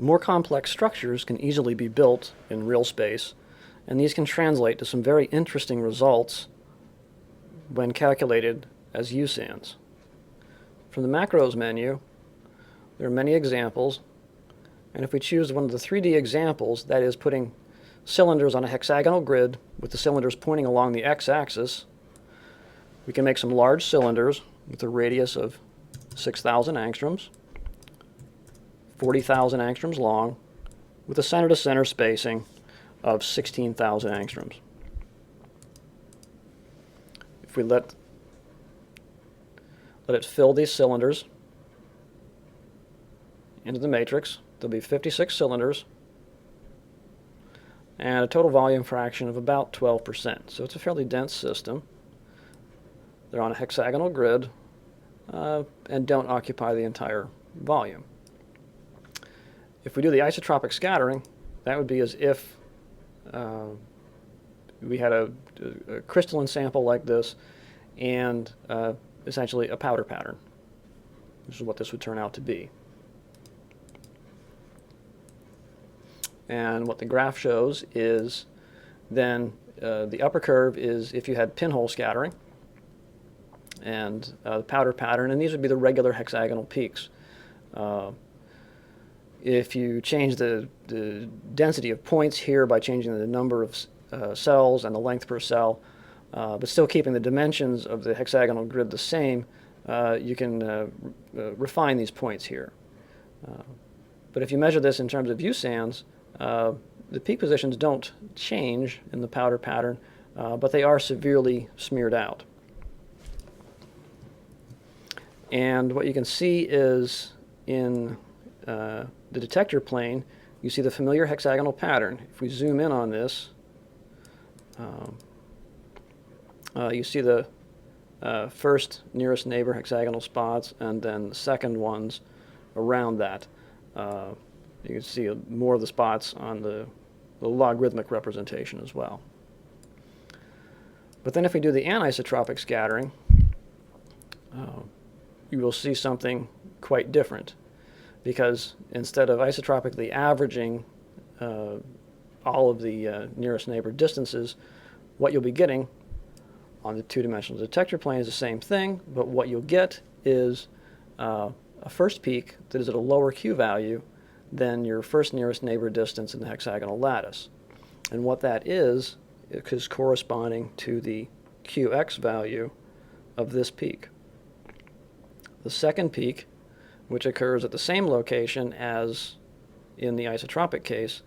More complex structures can easily be built in real space, and these can translate to some very interesting results when calculated as USANS. From the macros menu, there are many examples, and if we choose one of the 3D examples, that is putting cylinders on a hexagonal grid with the cylinders pointing along the x-axis, we can make some large cylinders with a radius of 6,000 angstroms, 40,000 angstroms long, with a center-to-center spacing of 16,000 angstroms. If we let it fill these cylinders into the matrix, there'll be 56 cylinders and a total volume fraction of about 12%. So it's a fairly dense system. They're on a hexagonal grid and don't occupy the entire volume. If we do the isotropic scattering, that would be as if we had a crystalline sample like this and essentially a powder pattern. This is what this would turn out to be. And what the graph shows is then the upper curve is if you had pinhole scattering, and the powder pattern, and these would be the regular hexagonal peaks. If you change the density of points here by changing the number of cells and the length per cell, but still keeping the dimensions of the hexagonal grid the same, you can refine these points here. But if you measure this in terms of USANS, the peak positions don't change in the powder pattern, but they are severely smeared out. And what you can see is in the detector plane, you see the familiar hexagonal pattern. If we zoom in on this, you see the first nearest neighbor hexagonal spots and then the second ones around that. You can see more of the spots on the logarithmic representation as well. But then if we do the anisotropic scattering, you will see something quite different, because instead of isotropically averaging all of the nearest neighbor distances, what you'll be getting on the two-dimensional detector plane is the same thing, but what you'll get is a first peak that is at a lower Q value than your first nearest neighbor distance in the hexagonal lattice. And what that is corresponding to the QX value of this peak. The second peak, which occurs at the same location as in the isotropic case,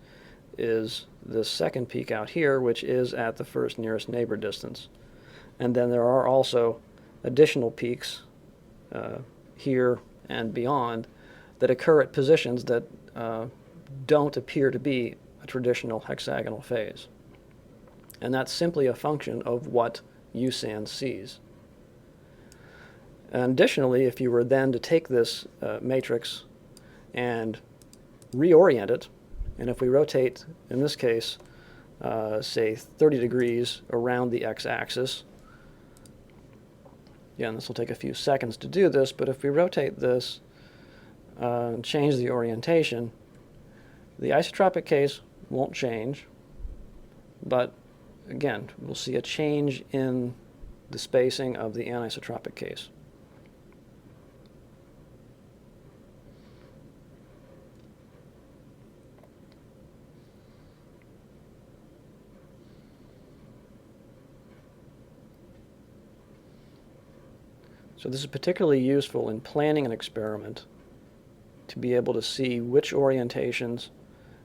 is this second peak out here, which is at the first nearest neighbor distance. And then there are also additional peaks here and beyond that occur at positions that don't appear to be a traditional hexagonal phase. And that's simply a function of what USANS sees. And additionally, if you were then to take this matrix and reorient it, and if we rotate, in this case, say 30 degrees around the x-axis, again, this will take a few seconds to do this, but if we rotate this and change the orientation, the isotropic case won't change, but again, we'll see a change in the spacing of the anisotropic case. So this is particularly useful in planning an experiment to be able to see which orientations,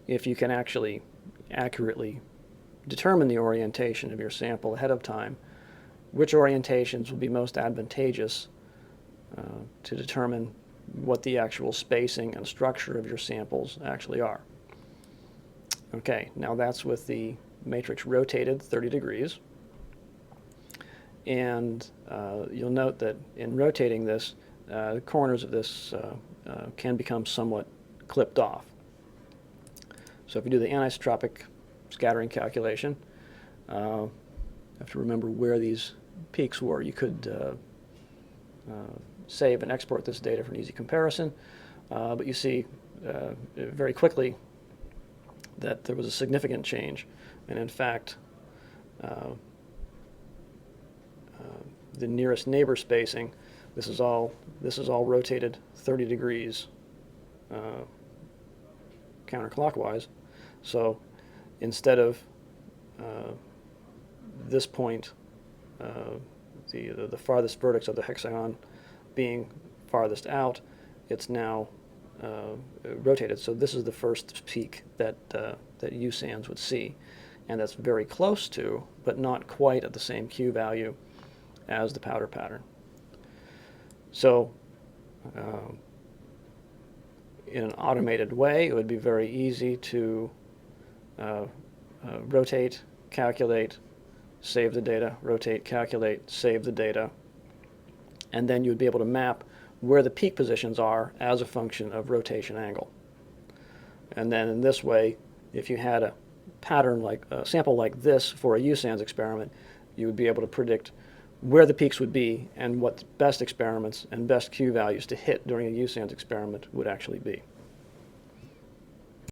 if you can actually accurately determine the orientation of your sample ahead of time, which orientations will be most advantageous to determine what the actual spacing and structure of your samples actually are. Okay, now that's with the matrix rotated 30 degrees. And you'll note that in rotating this, the corners of this can become somewhat clipped off. So if you do the anisotropic scattering calculation, you have to remember where these peaks were. You could save and export this data for an easy comparison, but you see very quickly that there was a significant change, and in fact, the nearest neighbor spacing, this is all rotated 30 degrees counterclockwise. So instead of this point, the farthest vertex of the hexagon being farthest out, it's now rotated. So this is the first peak that USANS would see, and that's very close to, but not quite at the same Q value as the powder pattern. So in an automated way, it would be very easy to rotate, calculate, save the data, rotate, calculate, save the data, and then you would be able to map where the peak positions are as a function of rotation angle. And then in this way, if you had a pattern like a sample like this for a USANS experiment, you would be able to predict where the peaks would be and what the best experiments and best Q values to hit during a USANS experiment would actually be.